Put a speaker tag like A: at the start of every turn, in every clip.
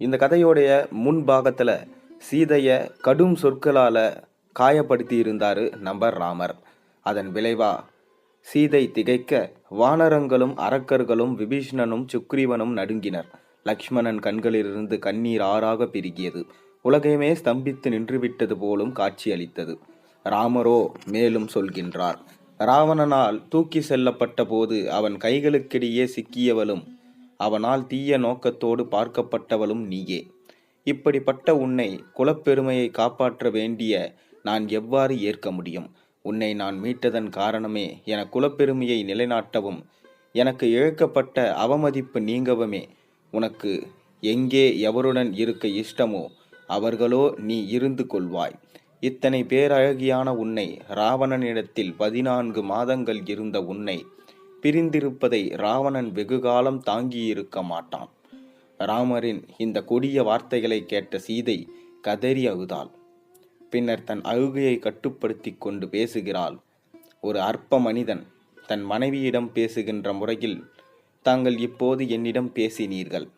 A: இந்த கதையோடைய முன்பாகத்தில் சீதையை கடும் சொற்களால் காயப்படுத்தி இருந்தார் நம்ம ராமர். அதன் விளைவா சீதை திகைக்க வானரங்களும் அரக்கர்களும் விபீஷணனும் சுக்ரீவனும் நடுங்கினர். லக்ஷ்மணன் கண்களிலிருந்து கண்ணீர் ஆறாக பெருகியது. உலகமே ஸ்தம்பித்து நின்றுவிட்டது போலும் காட்சியளித்தது. ராமரோ மேலும் சொல்கின்றார். ராவணனால் தூக்கி செல்லப்பட்ட போது அவன் கைகளுக்கிடையே சிக்கியவளும் அவனால் தீய நோக்கத்தோடு பார்க்கப்பட்டவளும் நீயே. இப்படிப்பட்ட உன்னை குலப்பெருமையை காப்பாற்ற வேண்டிய நான் எவ்வாறு ஏற்க முடியும்? உன்னை நான் மீட்டதன் காரணமே என குலப்பெருமையை நிலைநாட்டவும் எனக்கு இழக்கப்பட்ட அவமதிப்பு நீங்கவுமே. உனக்கு எங்கே எவருடன் இருக்க இஷ்டமோ அவர்களோ நீ இருந்து கொள்வாய். இத்தனை பேரழகியான உன்னை, ராவணனிடத்தில் 14 மாதங்கள் இருந்த உன்னை பிரிந்திருப்பதை ராவணன் வெகுகாலம் தாங்கியிருக்க மாட்டான். ராமரின் இந்த கொடிய வார்த்தைகளை கேட்ட சீதை கதறி அழுதாள். பின்னர் தன் அழுகையை கட்டுப்படுத்தி கொண்டு பேசுகிறாள். ஒரு அற்ப மனிதன் தன் மனைவியிடம் பேசுகின்ற முறையில் தாங்கள் இப்போது என்னிடம் பேசினீர்கள்.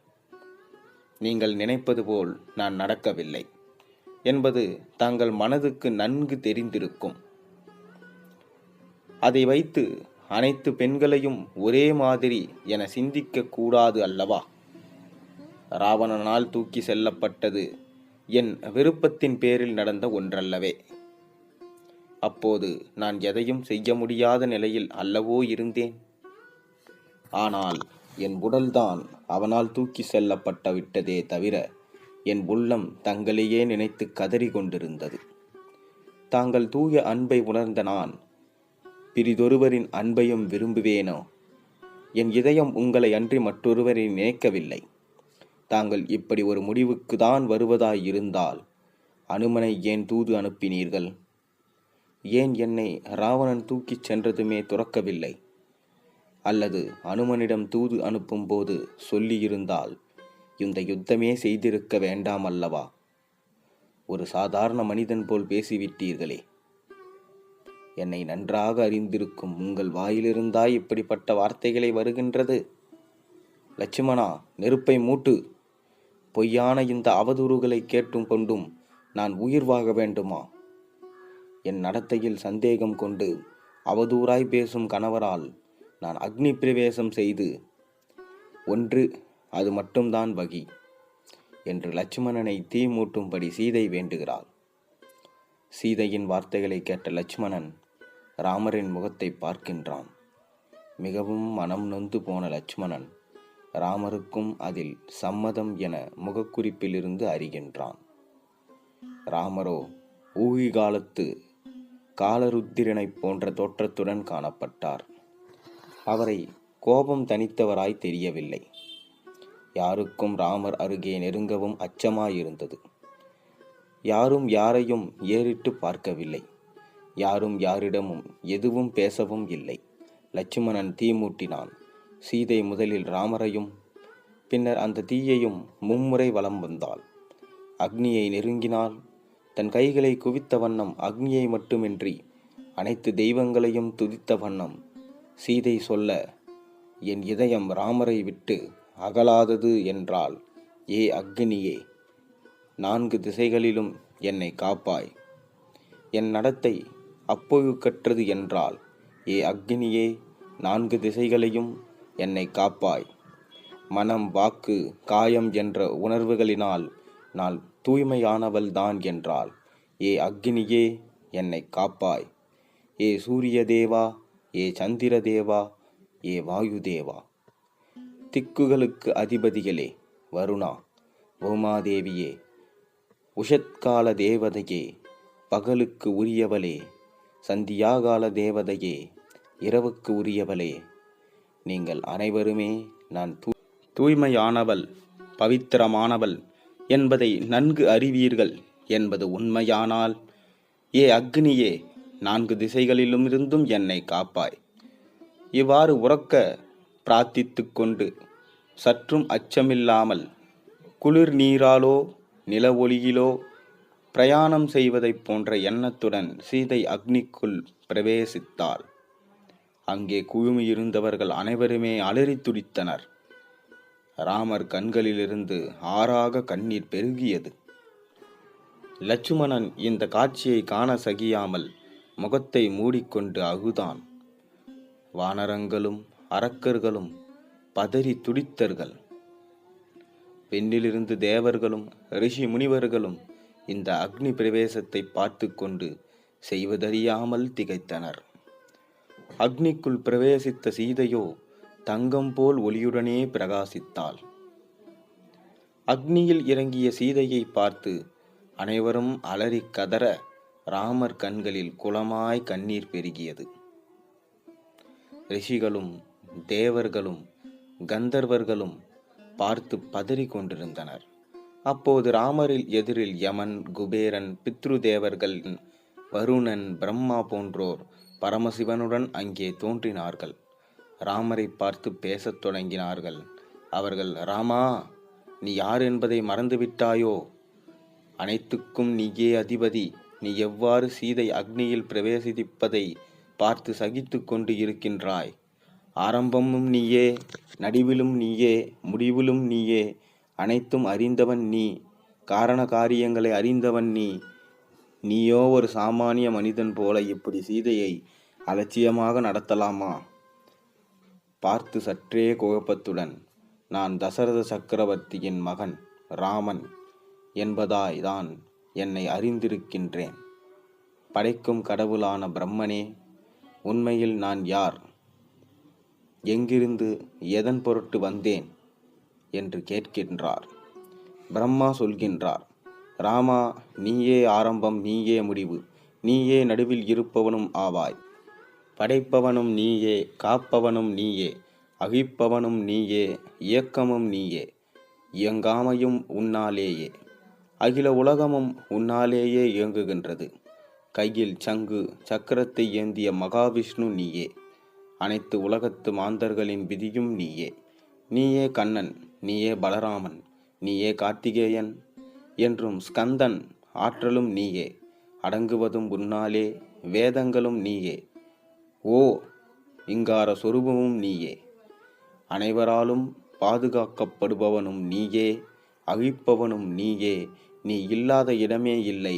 A: நீங்கள் நினைப்பது போல் நான் நடக்கவில்லை என்பது தாங்கள் மனதுக்கு நன்கு தெரிந்திருக்கும். அதை வைத்து அனைத்து பெண்களையும் ஒரே மாதிரி என சிந்திக்க கூடாது அல்லவா? ராவணனால் தூக்கி செல்லப்பட்டது என் விருப்பத்தின் பேரில் நடந்த ஒன்றல்லவே. அப்போது நான் எதையும் செய்ய முடியாத நிலையில் அல்லவோ இருந்தேன். ஆனால் என் உடல்தான் அவனால் தூக்கி செல்லப்பட்ட விட்டதே தவிர என் உள்ளம் தங்களையே நினைத்து கதறி கொண்டிருந்தது. தாங்கள் தூய அன்பை உணர்ந்த நான் பிரிதொருவரின் அன்பையும் விரும்புவேனோ? என் இதயம் உங்களை அன்றி மற்றொருவரை நினைக்கவில்லை. தாங்கள் இப்படி ஒரு முடிவுக்கு தான் வருவதாய் இருந்தால் அனுமனை ஏன் தூது அனுப்பினீர்கள்? ஏன் என்னை ராவணன் தூக்கிச் சென்றதுமே துறக்கவில்லை? அல்லது அனுமனிடம் தூது அனுப்பும் போது சொல்லியிருந்தால் இந்த யுத்தமே செய்திருக்க வேண்டாம் அல்லவா? ஒரு சாதாரண மனிதன் போல் பேசிவிட்டீர்களே. என்னை நன்றாக அறிந்திருக்கும் உங்கள் வாயிலிருந்தாய் இப்படிப்பட்ட வார்த்தைகளை வருகின்றது. லட்சுமணா, நெருப்பை மூட்டு. பொய்யான இந்த அவதூறுகளை கேட்டும் கொண்டும் நான் உயிர் வாழ வேண்டுமா? என் நடத்தையில் சந்தேகம் கொண்டு அவதூறாய் பேசும் கணவரால் நான் அக்னி பிரவேசம் செய்து ஒன்று அது மட்டும்தான் வகி என்று லட்சுமணனை தீ மூட்டும்படி சீதை வேண்டுகிறாள். சீதையின் வார்த்தைகளை கேட்ட லட்சுமணன் ராமரின் முகத்தை பார்க்கின்றான். மிகவும் மனம் நொந்து போன லட்சுமணன் ராமருக்கும் அதில் சம்மதம் என முகக்குறிப்பிலிருந்து அறிகின்றான். ராமரோ ஊழி காலத்து காலருத்திரனை போன்ற தோற்றத்துடன் காணப்பட்டார். அவரை கோபம் தனித்தவராய் தெரியவில்லை. யாருக்கும் ராமர் அருகே நெருங்கவும் அச்சமாயிருந்தது. யாரும் யாரையும் ஏறிட்டு பார்க்கவில்லை. யாரும் யாரிடமும் எதுவும் பேசவும் இல்லை. லட்சுமணன் தீ மூட்டினான். சீதை முதலில் ராமரையும் பின்னர் அந்த தீயையும் மும்முறை வலம் வந்தாள். அக்னியை நெருங்கினாள். தன் கைகளை குவித்த வண்ணம் அக்னியை மட்டுமின்றி அனைத்து தெய்வங்களையும் துதித்த வண்ணம் சீதை சொல்ல, என் இதயம் ராமரை விட்டு அகலாதது என்றால், ஏ அக்னியே, 4 திசைகளிலும் என்னை காப்பாய். என் நடத்தை அப்பொழுக்கற்றது என்றால், ஏ அக்னியே, 4 திசைகளையும் என்னை காப்பாய். மனம், வாக்கு, காயம் என்ற உணர்வுகளினால் நான் தூய்மையானவள்தான் என்றால், ஏ அக்னியே, என்னை காப்பாய். ஏ சூரிய தேவா, ஏ சந்திர தேவா, ஏ வாயு தேவா, திக்குகளுக்கு அதிபதிகளே, வருணா, பூமாதேவியே, உஷத்கால தேவதையே, பகலுக்கு உரியவளே, சந்தியாகால தேவதையே, இரவுக்கு உரியவளே, நீங்கள் அனைவருமே நான் தூய்மையானவள், பவித்திரமானவள் என்பதை நன்கு அறிவீர்கள் என்பது உண்மையானால், ஏ அக்னியே, 4 திசைகளிலுமிருந்தும் என்னை காப்பாய். இவ்வாறு உறக்க பிரார்த்தித்து கொண்டு சற்றும் அச்சமில்லாமல் குளிர் நீராலோ நில ஒளியிலோ பிரயாணம் செய்வதைப் போன்ற எண்ணத்துடன் சீதை அக்னிக்குள் பிரவேசித்தாள். அங்கே குழுமியிருந்தவர்கள் அனைவருமே அலறி துடித்தனர். ராமர் கண்களிலிருந்து ஆறாக கண்ணீர் பெருகியது. லட்சுமணன் இந்த காட்சியை காண சகியாமல் முகத்தை மூடிக்கொண்டு அழுதான். வானரங்களும் அரக்கர்களும் பதறி துடித்தர்கள். பெண்ணிலிருந்து தேவர்களும் ரிஷி முனிவர்களும் இந்த அக்னி பிரவேசத்தை பார்த்து கொண்டு செய்வதறியாமல் திகைத்தனர். அக்னிக்குள் பிரவேசித்த சீதையோ தங்கம் போல் ஒளியுடனே பிரகாசித்தாள். அக்னியில் இறங்கிய சீதையை பார்த்து அனைவரும் அலறி கதற ராமர் கண்களில் குளமாய் கண்ணீர் பெருகியது. ரிஷிகளும் தேவர்களும் கந்தர்வர்களும் பார்த்து பதறி கொண்டிருந்தனர். அப்போது ராமரில் எதிரில் யமன், குபேரன், பித்ரு தேவர்கள், வருணன், பிரம்மா போன்றோர் பரமசிவனுடன் அங்கே தோன்றினார்கள். ராமரை பார்த்து பேசத் தொடங்கினார்கள். அவர்கள், ராமா, நீ யார் என்பதை மறந்துவிட்டாயோ? அனைத்துக்கும் நீயே அதிபதி. நீ எவ்வாறு சீதை அக்னியில் பிரவேசிப்பதை பார்த்து சகித்து கொண்டு இருக்கின்றாய்? ஆரம்பமும் நீயே, நடுவிலும் நீயே, முடிவிலும் நீயே. அனைத்தும் அறிந்தவன் நீ. காரண காரியங்களை அறிந்தவன் நீ. நீயோ ஒரு சாமானிய மனிதன் போல இப்படி சீதையை அலட்சியமாக நடத்தலாமா? பார்த்து சற்றே குழப்பத்துடன், நான் தசரத சக்கரவர்த்தியின் மகன் ராமன் என்பதாய் தான் என்னை அறிந்திருக்கின்றேன். படைக்கும் கடவுளான பிரம்மனே, உண்மையில் நான் யார்? எங்கிருந்து எதன் பொருட்டு வந்தேன் என்று கேட்கின்றார். பிரம்மா சொல்கின்றார், ராமா, நீயே ஆரம்பம், நீயே முடிவு, நீயே நடுவில் இருப்பவனும் ஆவாய். படைப்பவனும் நீயே, காப்பவனும் நீயே, அழிப்பவனும் நீயே, இயக்கமும் நீயே. இயங்காமையும் உன்னாலேயே. அகில உலகமும் உன்னாலேயே இயங்குகின்றது. கையில் சங்கு சக்கரத்தை ஏந்திய மகாவிஷ்ணு நீயே. அனைத்து உலகத்து மாந்தர்களின் விதியும் நீயே. நீயே கண்ணன், நீயே பலராமன், நீயே கார்த்திகேயன் என்றும் ஸ்கந்தன் ஆற்றலும் நீயே. அடங்குவதும் உன்னாலே, வேதங்களும் நீயே. ஓ இங்கார சொரூபமும் நீயே. அனைவராலும் பாதுகாக்கப்படுபவனும் நீயே, அழிப்பவனும் நீயே. நீ இல்லாத இடமே இல்லை.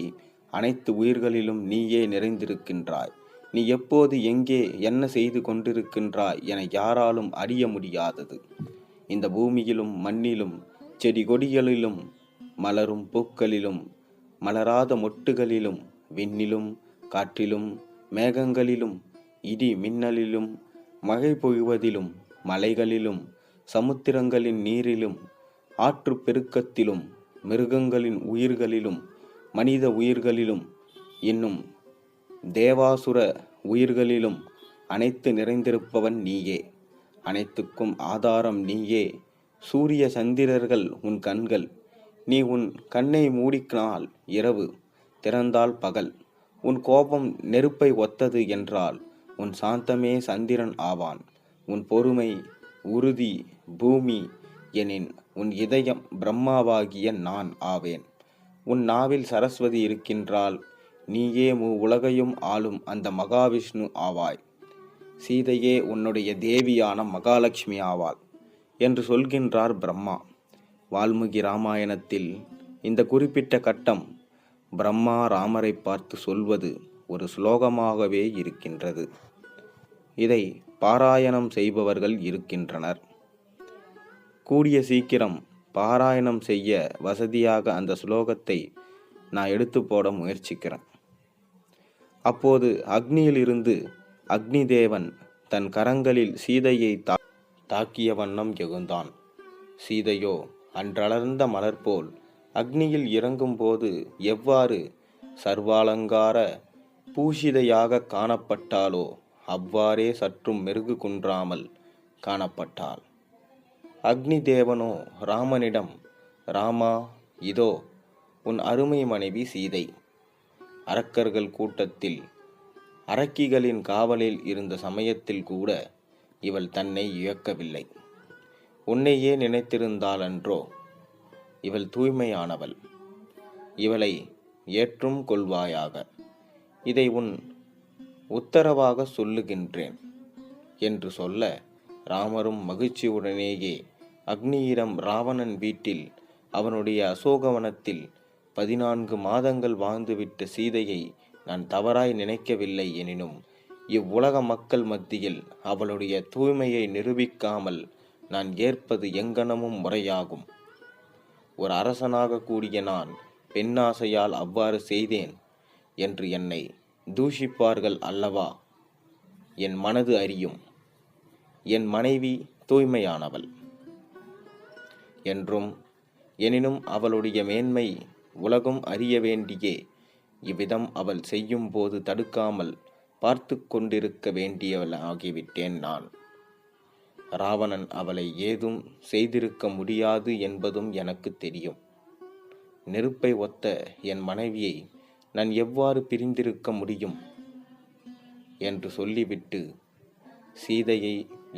A: அனைத்து உயிர்களிலும் நீயே நிறைந்திருக்கின்றாய். நீ எப்போது, எங்கே, என்ன செய்து கொண்டிருக்கின்றாய் என யாராலும் அறிய முடியாதது. இந்த பூமியிலும் மண்ணிலும் செடி கொடிகளிலும் மலரும் பூக்களிலும் மலராத மொட்டுகளிலும் விண்ணிலும் காற்றிலும் மேகங்களிலும் இடி மின்னலிலும் மழை பொழிவதிலும் மலைகளிலும் சமுத்திரங்களின் நீரிலும் ஆற்று பெருக்கத்திலும் மிருகங்களின் உயிர்களிலும் மனித உயிர்களிலும் இன்னும் தேவாசுர உயிர்களிலும் அனைத்து நிறைந்திருப்பவன் நீயே. அனைத்துக்கும் ஆதாரம் நீயே. சூரிய சந்திரர்கள் உன் கண்கள். நீ உன் கண்ணை மூடினால் இரவு, திறந்தால் பகல். உன் கோபம் நெருப்பை ஒத்தது என்றால் உன் சாந்தமே சந்திரன் ஆவான். உன் பொறுமை உறுதி பூமி எனின் உன் இதயம் பிரம்மாவாகிய நான் ஆவேன். உன் நாவில் சரஸ்வதி இருக்கின்றாள். நீயே உலகையும் ஆளும் அந்த மகாவிஷ்ணு ஆவாய். சீதையே உன்னுடைய தேவியான மகாலட்சுமி ஆவாள் என்று சொல்கின்றார் பிரம்மா. வால்மீகி ராமாயணத்தில் இந்த குறிப்பிட்ட கட்டம் பிரம்மா ராமரை பார்த்து சொல்வது ஒரு ஸ்லோகமாகவே இருக்கின்றது. இதை பாராயணம் செய்பவர்கள் இருக்கின்றனர். கூடிய சீக்கிரம் பாராயணம் செய்ய வசதியாக அந்த ஸ்லோகத்தை நான் எடுத்து போட முயற்சிக்கிறேன். அப்போது அக்னியில் இருந்து அக்னி தேவன் தன் கரங்களில் சீதையை தாக்கிய வண்ணம் எழுந்தான். சீதையோ அன்றளர்ந்த மலர் போல் அக்னியில் இறங்கும்போது எவ்வாறு சர்வாலங்கார பூஷிதையாக காணப்பட்டாளோ அவ்வாறே சற்றும் மெருகு குன்றாமல் காணப்பட்டாள். அக்னி தேவனோ ராமனிடம், ராமா, இதோ உன் அருமை மனைவி சீதை. அரக்கர்கள் கூட்டத்தில் அரக்கிகளின் காவலில் இருந்த சமயத்தில் கூட இவள் தன்னை இழக்கவில்லை. உன்னையே நினைத்திருந்தாளன்றோ? இவள் தூய்மையானவள். இவளை ஏற்றும் கொள்வாயாக. இதை உன் உத்தரவாக சொல்லுகின்றேன் என்று சொல்ல, ராமரும் மகிழ்ச்சியுடனேயே அக்னியிடம் ராவணன் வீட்டில் அவனுடைய அசோகவனத்தில் 14 மாதங்கள் வாழ்ந்துவிட்ட சீதையை நான் தவறாய் நினைக்கவில்லை. எனினும் இவ்வுலக மக்கள் மத்தியில் அவளுடைய தூய்மையை நிரூபிக்காமல் நான் ஏற்பது எங்கனமும் முறையாகும். ஒரு அரசனாக கூடிய நான் பெண்ணாசையால் அவ்வாறு செய்தேன் என்று என்னை தூஷிப்பார்கள் அல்லவா? என் மனது அறியும். என் மனைவி தூய்மையானவள் என்றும், எனினும் அவளுடைய மேன்மை உலகம் அறிய வேண்டியே இவ்விதம் அவள் செய்யும் போது தடுக்காமல் பார்த்து கொண்டிருக்க வேண்டியவள் ஆகிவிட்டேன் நான். ராவணன் அவளை ஏதும் செய்திருக்க முடியாது என்பதும் எனக்கு தெரியும். நெருப்பை ஒத்த என் மனைவியை நான் எவ்வாறு பிரிந்திருக்க முடியும் என்று சொல்லிவிட்டு சீதையை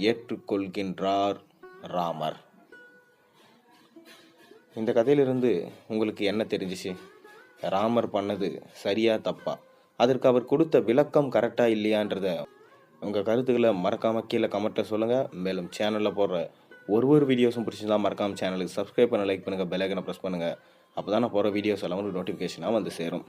A: ஏற்றுக்கொள்கின்றார் ராமர். இந்த கதையிலிருந்து உங்களுக்கு என்ன தெரிஞ்சிச்சு? ராமர் பண்ணது சரியா தப்பா? அதற்கு அவர் கொடுத்த விளக்கம் கரெக்டாக இல்லையான்றத உங்கள் கருத்துக்களை மறக்காமல் கீழே கமெண்ட்டில் சொல்லுங்கள். மேலும் சேனலில் போடுற ஒரு வீடியோஸும் பிடிச்சிருந்தா மறக்காமல் சேனலுக்கு சப்ஸ்கிரைப் பண்ண, லைக் பண்ணுங்கள், பெல் ஐக்கனை ப்ரெஸ் பண்ணுங்கள். அப்போ தான் நான் போகிற வீடியோஸ் எல்லாம் நோட்டிஃபிகேஷனாக வந்து சேரும்.